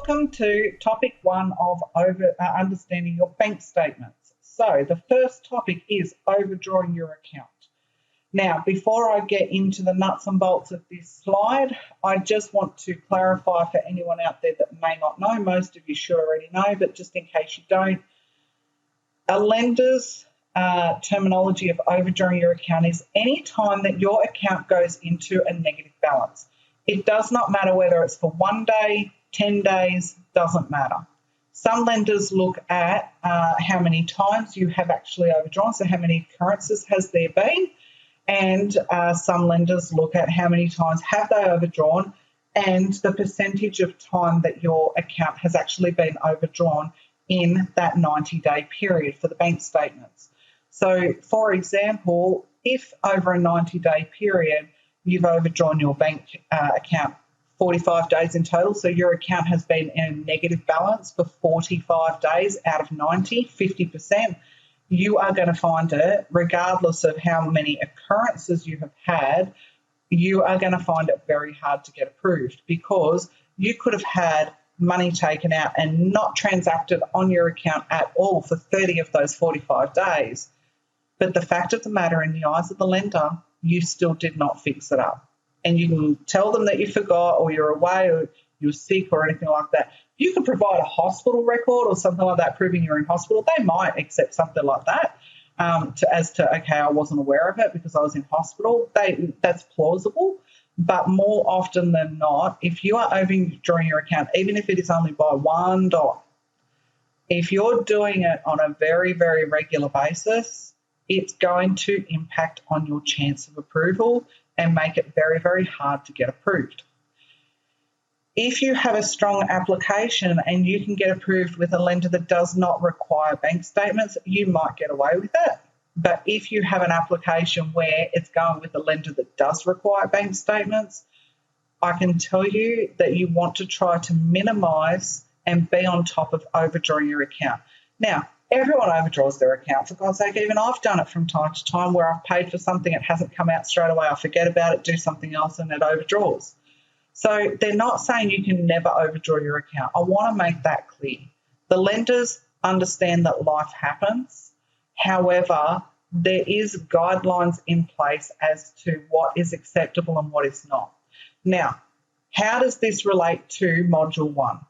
welcome to topic one of understanding your bank statements. So the first topic is overdrawing your account. Now, before I get into the nuts and bolts of this slide, I just want to clarify for anyone out there that may not know, most of you should already know, but just in case you don't, a lender's terminology of overdrawing your account is any time that your account goes into a negative balance. It does not matter whether it's for 1 day, 10 days, doesn't matter. Some lenders look at how many times you have actually overdrawn, so how many occurrences has there been, and some lenders look at how many times have they overdrawn and the percentage of time that your account has actually been overdrawn in that 90-day period for the bank statements. So, for example, if over a 90-day period you've overdrawn your bank account 45 days in total, so your account has been in a negative balance for 45 days out of 90, 50%, you are going to find it, regardless of how many occurrences you have had, you are going to find it very hard to get approved because you could have had money taken out and not transacted on your account at all for 30 of those 45 days. But the fact of the matter, in the eyes of the lender, you still did not fix it up. And you can tell them that you forgot or you're away or you're sick or anything like that. You can provide a hospital record or something like that proving you're in hospital. They might accept something like that okay, I wasn't aware of it because I was in hospital. That's plausible. But more often than not, if you are overdrawing your account, even if it is only by $1, if you're doing it on a very, very regular basis, it's going to impact on your chance of approval and make it very, very hard to get approved. If you have a strong application and you can get approved with a lender that does not require bank statements, you might get away with it. But if you have an application where it's going with a lender that does require bank statements, I can tell you that you want to try to minimise and be on top of overdrawing your account. Now, everyone overdraws their account, for God's sake. Even I've done it from time to time where I've paid for something, it hasn't come out straight away, I forget about it, do something else, and it overdraws. So they're not saying you can never overdraw your account. I want to make that clear. The lenders understand that life happens. However, there is guidelines in place as to what is acceptable and what is not. Now, how does this relate to Module 1?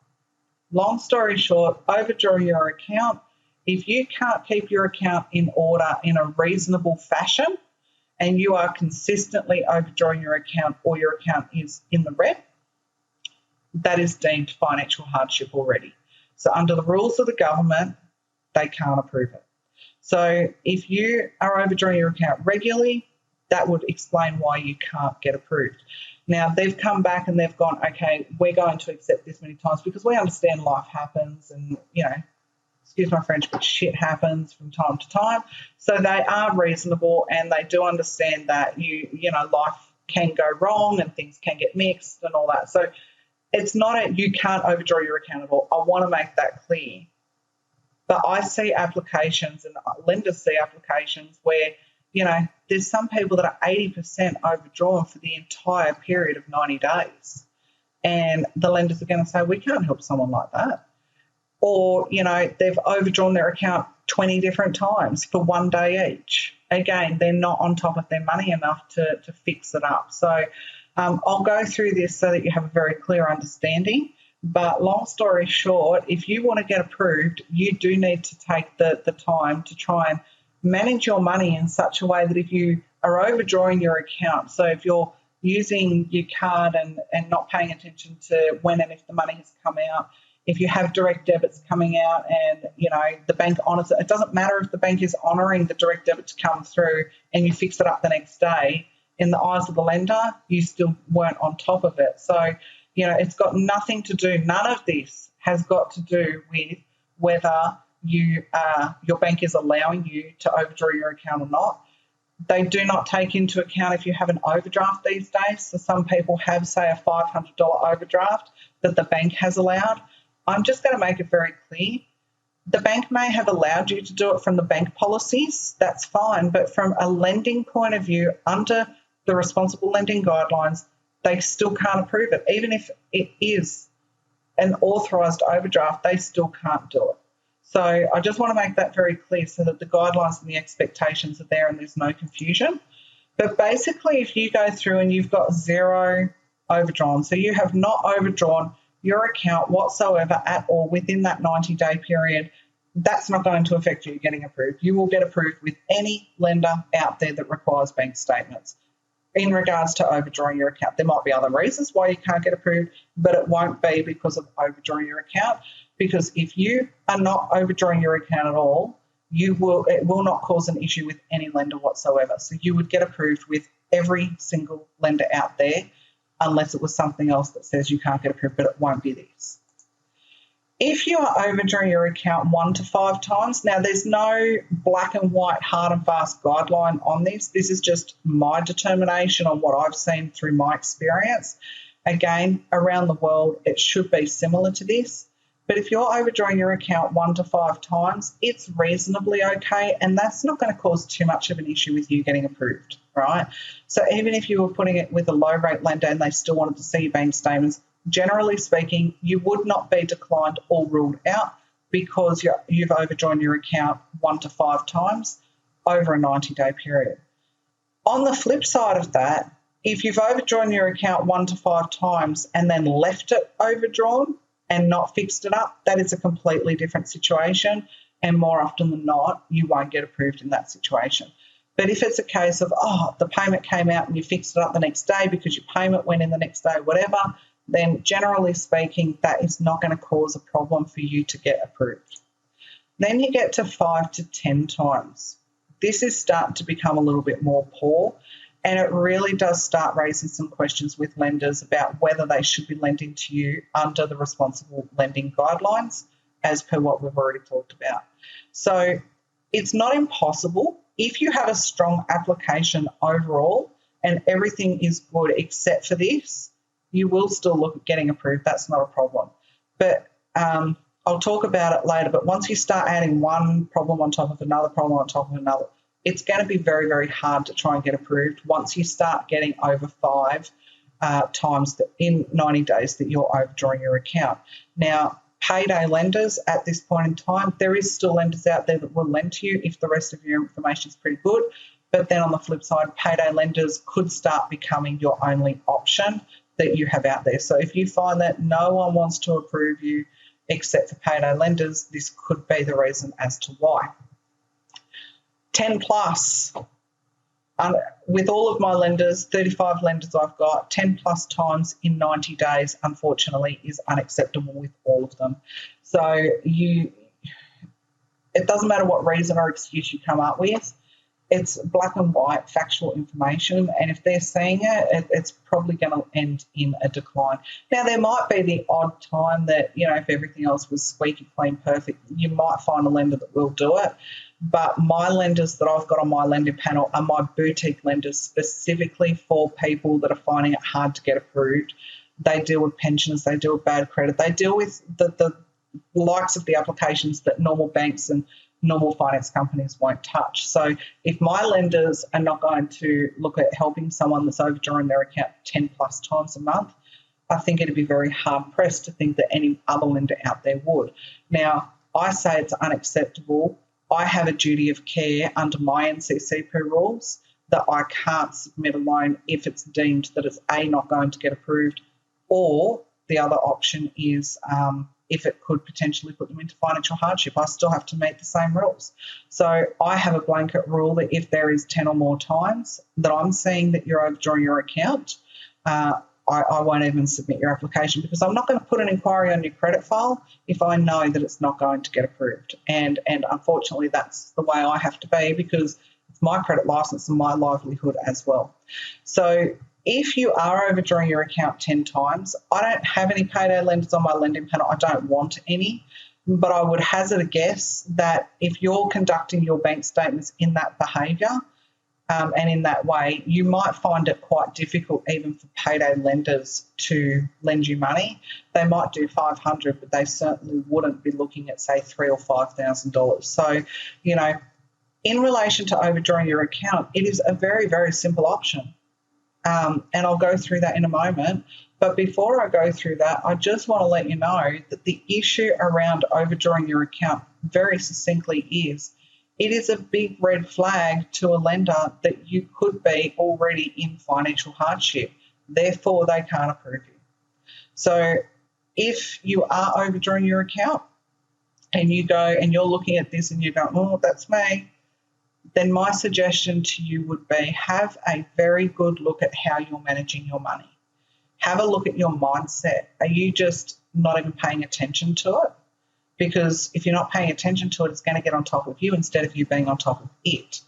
Long story short, overdraw your account. If you can't keep your account in order in a reasonable fashion and you are consistently overdrawing your account or your account is in the red, that is deemed financial hardship already. So under the rules of the government, they can't approve it. So if you are overdrawing your account regularly, that would explain why you can't get approved. Now, they've come back and they've gone, okay, we're going to accept this many times because we understand life happens and, excuse my French, but shit happens from time to time. So they are reasonable and they do understand that, life can go wrong and things can get mixed and all that. So it's not you can't overdraw your account at all. I want to make that clear. But I see applications and lenders see applications where, there's some people that are 80% overdrawn for the entire period of 90 days. And the lenders are going to say, we can't help someone like that. Or, they've overdrawn their account 20 different times for 1 day each. Again, they're not on top of their money enough to fix it up. So I'll go through this so that you have a very clear understanding. But long story short, if you want to get approved, you do need to take the time to try and manage your money in such a way that if you are overdrawing your account, so if you're using your card and not paying attention to when and if the money has come out, if you have direct debits coming out and, the bank honours it, it doesn't matter if the bank is honouring the direct debit to come through and you fix it up the next day, in the eyes of the lender, you still weren't on top of it. So, it's got nothing to do, none of this has got to do with whether your bank is allowing you to overdraw your account or not. They do not take into account if you have an overdraft these days. So some people have, say, a $500 overdraft that the bank has allowed. I'm just going to make it very clear. The bank may have allowed you to do it from the bank policies. That's fine. But from a lending point of view, under the responsible lending guidelines, they still can't approve it, even if it is an authorised overdraft, they still can't do it. So I just want to make that very clear so that the guidelines and the expectations are there and there's no confusion. But basically, if you go through and you've got zero overdrawn, so you have not overdrawn your account whatsoever at all within that 90-day period, that's not going to affect you getting approved. You will get approved with any lender out there that requires bank statements in regards to overdrawing your account. There might be other reasons why you can't get approved, but it won't be because of overdrawing your account, because if you are not overdrawing your account at all, it will not cause an issue with any lender whatsoever. So you would get approved with every single lender out there unless it was something else that says you can't get approved, but it won't be this. If you are overdrawing your account 1 to 5 times, now there's no black and white hard and fast guideline on this. This is just my determination on what I've seen through my experience. Again, around the world, it should be similar to this. But if you're overdrawing your account 1 to 5 times, it's reasonably okay, and that's not going to cause too much of an issue with you getting approved, right? So even if you were putting it with a low-rate lender and they still wanted to see your bank statements, generally speaking, you would not be declined or ruled out because you've overdrawn your account 1 to 5 times over a 90-day period. On the flip side of that, if you've overdrawn your account 1 to 5 times and then left it overdrawn and not fixed it up, that is a completely different situation, and more often than not, you won't get approved in that situation. But if it's a case of, the payment came out and you fixed it up the next day because your payment went in the next day, whatever, then generally speaking, that is not going to cause a problem for you to get approved. Then you get to 5 to 10 times. This is starting to become a little bit more poor, and it really does start raising some questions with lenders about whether they should be lending to you under the responsible lending guidelines, as per what we've already talked about. So it's not impossible. If you have a strong application overall and everything is good except for this, you will still look at getting approved. That's not a problem. But I'll talk about it later. But once you start adding one problem on top of another problem on top of another, it's going to be very, very hard to try and get approved once you start getting over 5 times in 90 days that you're overdrawing your account. Now, payday lenders at this point in time, there is still lenders out there that will lend to you if the rest of your information is pretty good. But then on the flip side, payday lenders could start becoming your only option that you have out there. So if you find that no one wants to approve you except for payday lenders, this could be the reason as to why. 10 plus. With all of my lenders, 35 lenders I've got, 10 plus times in 90 days, unfortunately, is unacceptable with all of them. So it doesn't matter what reason or excuse you come up with. It's black and white factual information, and if they're seeing it, it's probably going to end in a decline. Now, there might be the odd time that, if everything else was squeaky clean perfect, you might find a lender that will do it. But my lenders that I've got on my lending panel are my boutique lenders specifically for people that are finding it hard to get approved. They deal with pensions, they deal with bad credit, they deal with the likes of the applications that normal banks and normal finance companies won't touch. So if my lenders are not going to look at helping someone that's overdrawing their account 10 plus times a month, I think it'd be very hard pressed to think that any other lender out there would. Now, I say it's unacceptable. I have a duty of care under my NCCP rules that I can't submit a loan if it's deemed that it's A, not going to get approved, or the other option is if it could potentially put them into financial hardship. I still have to meet the same rules. So I have a blanket rule that if there is 10 or more times that I'm seeing that you're overdrawing your account, I won't even submit your application, because I'm not going to put an inquiry on your credit file if I know that it's not going to get approved. And unfortunately, that's the way I have to be, because it's my credit license and my livelihood as well. So if you are overdrawing your account 10 times, I don't have any payday lenders on my lending panel. I don't want any, but I would hazard a guess that if you're conducting your bank statements in that behaviour, and in that way, you might find it quite difficult even for payday lenders to lend you money. They might do $500, but they certainly wouldn't be looking at, say, $3,000 or $5,000. So, in relation to overdrawing your account, it is a very, very simple option. and I'll go through that in a moment. But before I go through that, I just want to let you know that the issue around overdrawing your account very succinctly is it is a big red flag to a lender that you could be already in financial hardship. Therefore, they can't approve you. So if you are overdrawing your account and you go and you're looking at this and you go, oh, that's me, then my suggestion to you would be have a very good look at how you're managing your money. Have a look at your mindset. Are you just not even paying attention to it? Because if you're not paying attention to it, it's going to get on top of you instead of you being on top of it.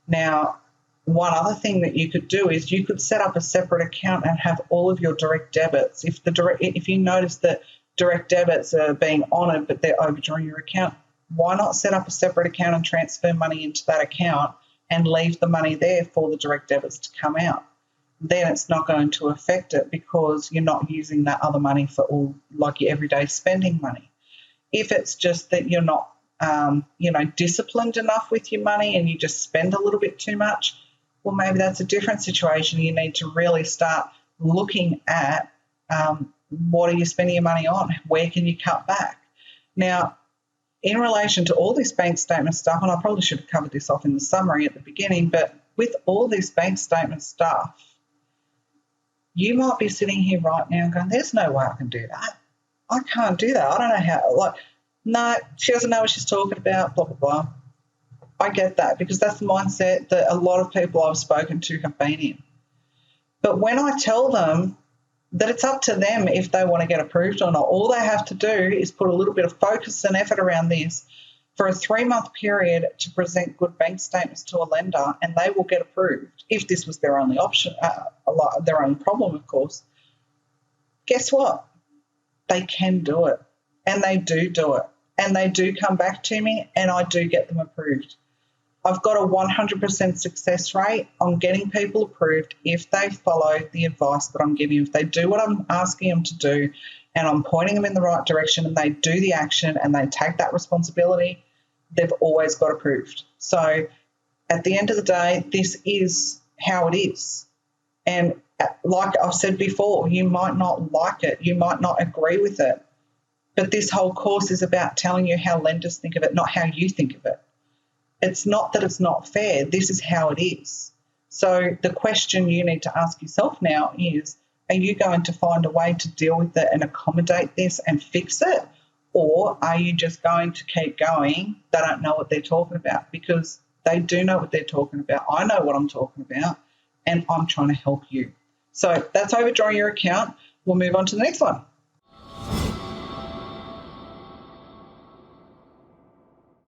Now, one other thing that you could do is you could set up a separate account and have all of your direct debits. If you notice that direct debits are being honoured but they're overdrawing your account, why not set up a separate account and transfer money into that account and leave the money there for the direct debits to come out? Then it's not going to affect it because you're not using that other money for all like your everyday spending money. If it's just that you're not, disciplined enough with your money and you just spend a little bit too much, well, maybe that's a different situation. You need to really start looking at what are you spending your money on? Where can you cut back? Now, in relation to all this bank statement stuff, and I probably should have covered this off in the summary at the beginning, but with all this bank statement stuff, you might be sitting here right now going, there's no way I can do that. I can't do that. I don't know how. No, she doesn't know what she's talking about, blah, blah, blah. I get that because that's the mindset that a lot of people I've spoken to have been in. But when I tell them that it's up to them if they want to get approved or not, all they have to do is put a little bit of focus and effort around this for a 3-month period to present good bank statements to a lender, and they will get approved if this was their only option, their only problem, of course. Guess what? They can do it, and they do it, and they do come back to me, and I do get them approved. I've got a 100% success rate on getting people approved if they follow the advice that I'm giving. If they do what I'm asking them to do and I'm pointing them in the right direction and they do the action and they take that responsibility, they've always got approved. So at the end of the day, this is how it is. And like I've said before, you might not like it, you might not agree with it, but this whole course is about telling you how lenders think of it, not how you think of it. It's not that it's not fair. This is how it is. So the question you need to ask yourself now is, are you going to find a way to deal with it and accommodate this and fix it? Or are you just going to keep going? They don't know what they're talking about, because they do know what they're talking about. I know what I'm talking about, and I'm trying to help you. So that's overdrawing your account. We'll move on to the next one.